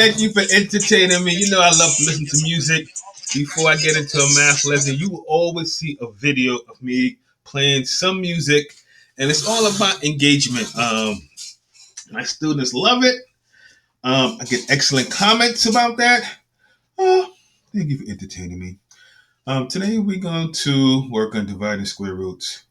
thank you for entertaining me. You know I love to listen to music. Before I get into a math lesson, you will always see a video of me playing some music, and it's all about engagement. My students love it. I get excellent comments about that. Oh, thank you for entertaining me. Today we're going to work on dividing square roots.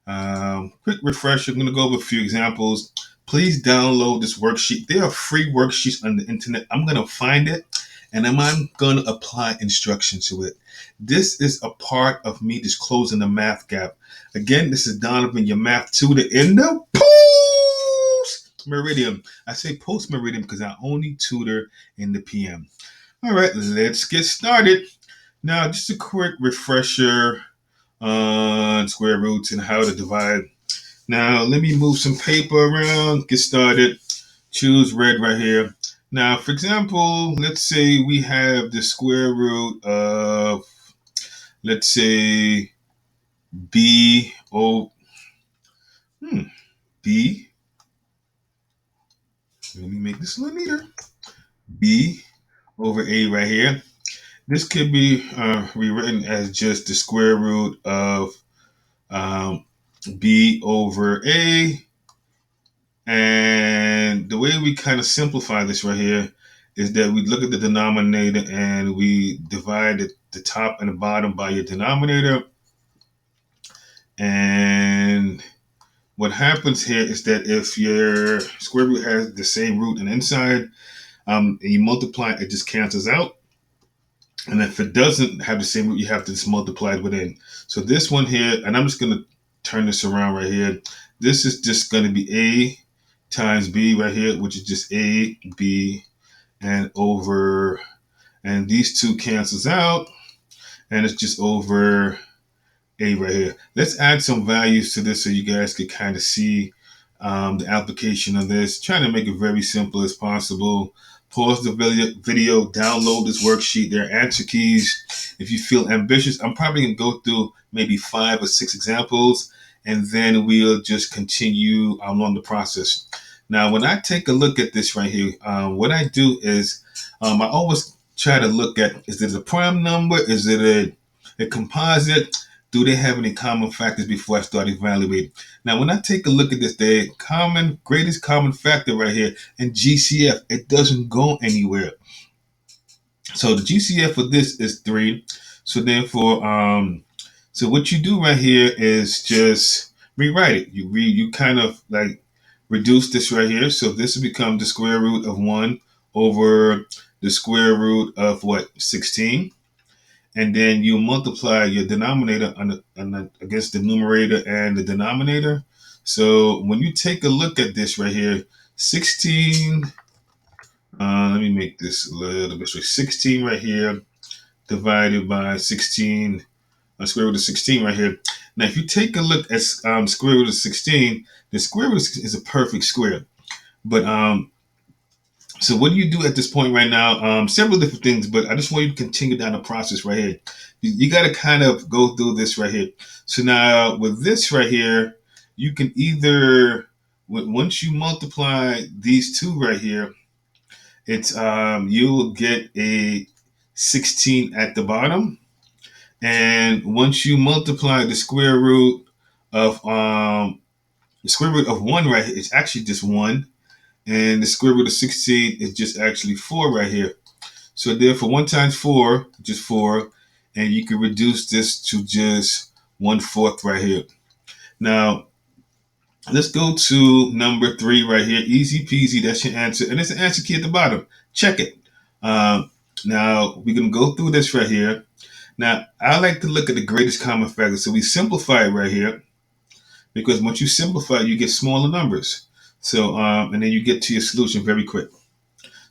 Quick refresher, I'm going to go over a few examples. Please download this worksheet. There are free worksheets on the internet. I'm going to find it and I'm going to apply instruction to it. This is a part of me just closing the math gap. Again, this is Donovan, your math tutor in the post meridian. I say post meridian because I only tutor in the PM. All right, let's get started. Now, just a quick refresher on square roots and how to divide. Now, let me move some paper around, get started. Choose red right here. Now, for example, let's say we have the square root of, let's say, B O, B. Let me make this a little neater. B over A right here. This could be rewritten as just the square root of B over A. And the way we kind of simplify this right here is that we look at the denominator and we divide the top and the bottom by your denominator. And what happens here is that if your square root has the same root on the inside, and you multiply, it just cancels out. And if it doesn't have the same root, you have to just multiply it within. So this one here, and I'm just going to turn this around right here. This is just going to be A times B right here, which is just A, B, and over, and these two cancels out, and it's just over A right here. Let's add some values to this so you guys can kind of see the application of this. Trying to make it very simple as possible. Pause the video, download this worksheet. There are answer keys. If you feel ambitious, I'm probably going to go through maybe 5 or 6 examples, and then we'll just continue along the process. Now, when I take a look at this right here, what I do is I always try to look at, is it a prime number? Is it a composite? Do they have any common factors before I start evaluating? Now, when I take a look at this, the greatest common factor right here, and GCF, it doesn't go anywhere. So the GCF for this is 3. So therefore, so what you do right here is just rewrite it. You kind of like reduce this right here. So this will become the square root of 1 over the square root of what? 16. And then you multiply your denominator against the numerator and the denominator. So when you take a look at this right here, 16, let me make this a little bit straight. 16 right here divided by 16, square root of 16 right here. Now, if you take a look at square root of 16, the square root is a perfect square. But so what do you do at this point right now? Several different things, but I just want you to continue down the process right here. You got to kind of go through this right here. So now with this right here, you can either, once you multiply these two right here, it's you will get a 16 at the bottom. And once you multiply the square root of 1 right here, it's actually just 1. And the square root of 16 is just actually 4 right here. So therefore, 1 times 4, just 4. And you can reduce this to just 1/4 right here. Now, let's go to number 3 right here. Easy peasy, that's your answer. And there's an answer key at the bottom. Check it. Now, we're going to go through this right here. Now, I like to look at the greatest common factor. So we simplify it right here. Because once you simplify, you get smaller numbers. So, and then you get to your solution very quick.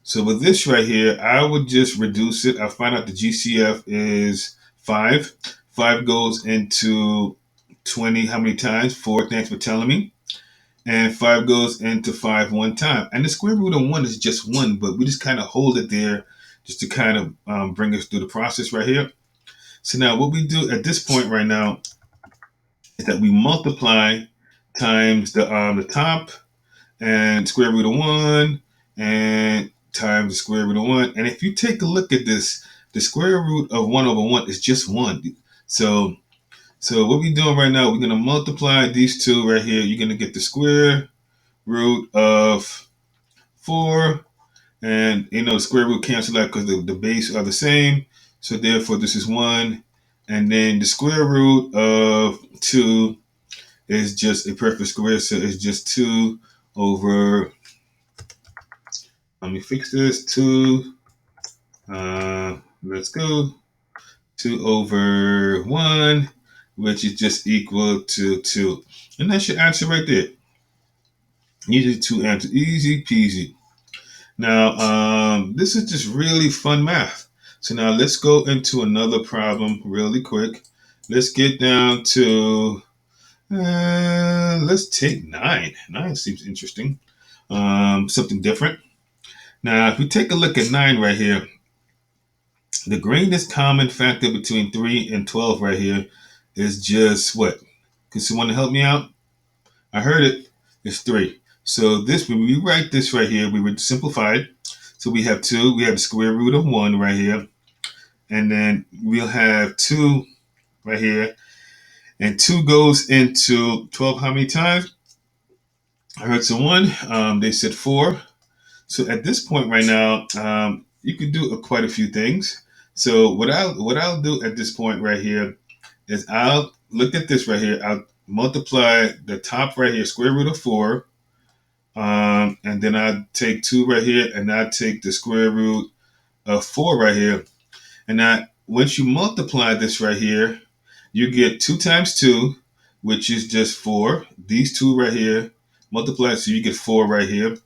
So with this right here, I would just reduce it. I find out the GCF is 5. 5 goes into 20 how many times? 4, thanks for telling me. And 5 goes into 5 one time. And the square root of 1 is just 1, but we just kind of hold it there just to kind of bring us through the process right here. So now what we do at this point right now is that we multiply times the top and square root of 1 and times the square root of 1. And if you take a look at this, the square root of 1 over 1 is just 1. So what we're doing right now, we're going to multiply these two right here. You're going to get the square root of 4. And, square root cancel out because the base are the same. So therefore, this is 1. And then the square root of 2 is just a perfect square. So it's just 2 over, let me fix this, 2, let's go, 2 over 1, which is just equal to 2. And that's your answer right there. Usually 2 answers, easy peasy. Now, this is just really fun math. So now let's go into another problem really quick. Let's get down to, let's take 9. 9 seems interesting. Something different. Now, if we take a look at 9 right here, the greatest common factor between 3 and 12 right here is just what? Can someone help me out? I heard it. It's 3. So this, when we write this right here, we would simplify it. So we have 2. We have the square root of 1 right here. And then we'll have 2 right here. And 2 goes into 12 how many times? I heard someone. They said 4. So at this point right now, you could do quite a few things. So what I'll do at this point right here is I'll look at this right here. I'll multiply the top right here, square root of 4. And then I'll take 2 right here, and I'll take the square root of 4 right here. And now, once you multiply this right here, you get 2 times 2, which is just 4. These 2 right here, multiply, so you get 4 right here.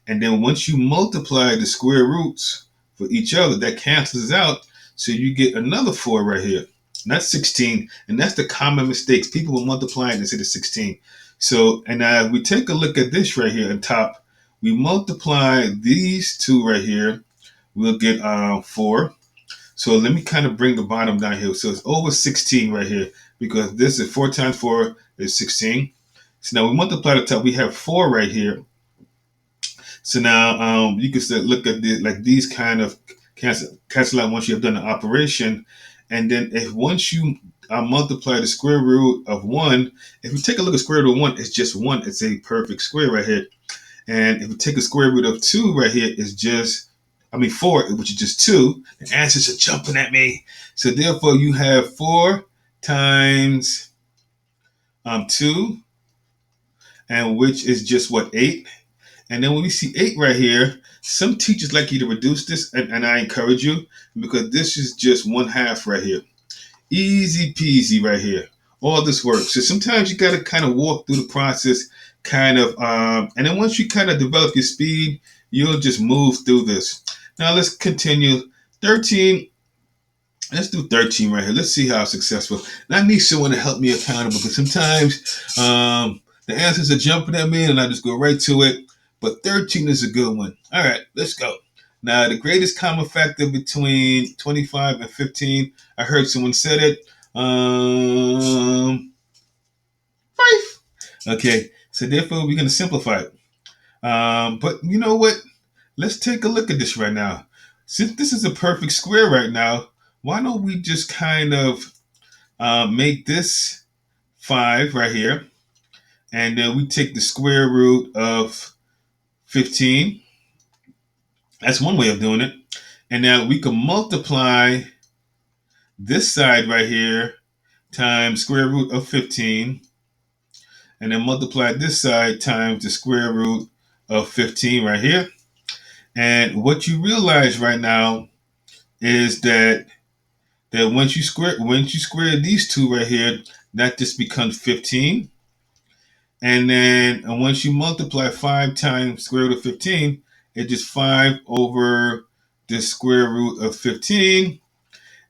And then once you multiply the square roots for each other, that cancels out. So you get another 4 right here. And that's 16. And that's the common mistakes. People will multiply it instead of 16. So, and we take a look at this right here on top. We multiply these 2 right here. We'll get 4. So let me kind of bring the bottom down here. So it's over 16 right here, because this is 4 times 4 is 16. So now we multiply the top. We have 4 right here. So now you can look at these kind of cancel out once you have done the operation. And then if once you multiply the square root of 1, if you take a look at square root of 1, it's just 1. It's a perfect square right here. And if you take a square root of 2 right here, it's just, 4, which is just 2. The answers are jumping at me. So therefore, you have 4 times 2, and which is just what, 8. And then when we see 8 right here, some teachers like you to reduce this, and I encourage you, because this is just 1/2 right here. Easy peasy right here. All this works. So sometimes you got to kind of walk through the process, and then once you kind of develop your speed, you'll just move through this. Now let's continue. 13. Let's do 13 right here. Let's see how successful. And I need someone to help me accountable, because sometimes the answers are jumping at me and I just go right to it. But 13 is a good one. All right, let's go. Now, the greatest common factor between 25 and 15, I heard someone said it. 5. Okay, so therefore we're going to simplify it. But you know what? Let's take a look at this right now. Since this is a perfect square right now, why don't we just kind of make this 5 right here, and then we take the square root of 15. That's one way of doing it. And now we can multiply this side right here times square root of 15, and then multiply this side times the square root of 15 right here. And what you realize right now is that once you square these 2 right here, that just becomes 15. And then once you multiply 5 times square root of 15, it's just 5 over the square root of 15.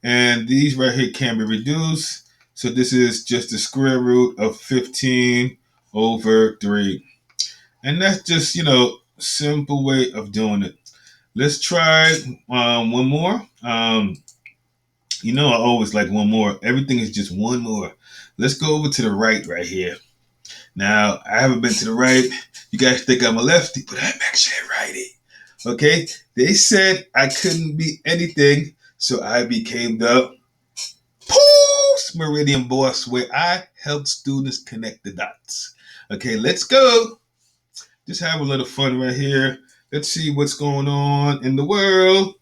And these right here can be reduced. So this is just the square root of 15 over 3. And that's just, simple way of doing it. Let's try one more. I always like one more. Everything is just one more. Let's go over to the right here. Now, I haven't been to the right. You guys think I'm a lefty, but I'm actually a righty. Okay, they said I couldn't be anything, so I became the post meridian boss, where I help students connect the dots. Okay, let's go. Just have a little fun right here. Let's see what's going on in the world.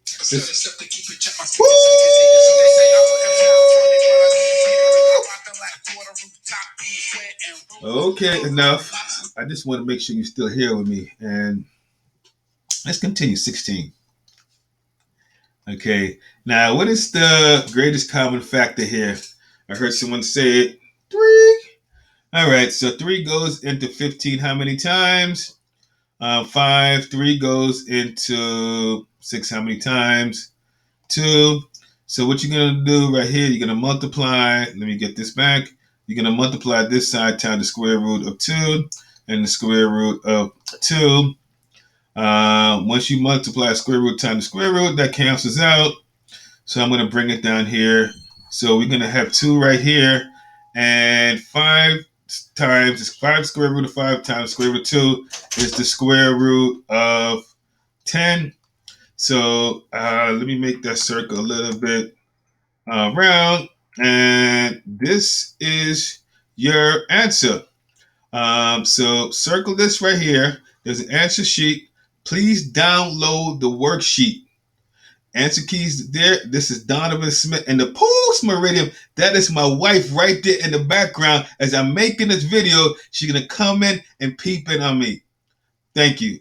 Okay, enough. I just want to make sure you're still here with me. And let's continue. 16. Okay, now what is the greatest common factor here? I heard someone say it. 3. All right, so 3 goes into 15 how many times? 5. 3 goes into 6 how many times? 2. So what you're going to do right here, you're going to multiply. Let me get this back. You're going to multiply this side times the square root of 2 and the square root of 2. Once you multiply square root times the square root, that cancels out. So I'm going to bring it down here. So we're going to have 2 right here. And 5 times, 5 square root of 5 times square root of 2 is the square root of 10. So let me make that circle a little bit round. And this is your answer. So circle this right here. There's an answer sheet. Please download the worksheet. Answer keys there. This is Donovan Smith and the Pulse Meridian. That is my wife right there in the background. As I'm making this video, she's going to come in and peep in on me. Thank you.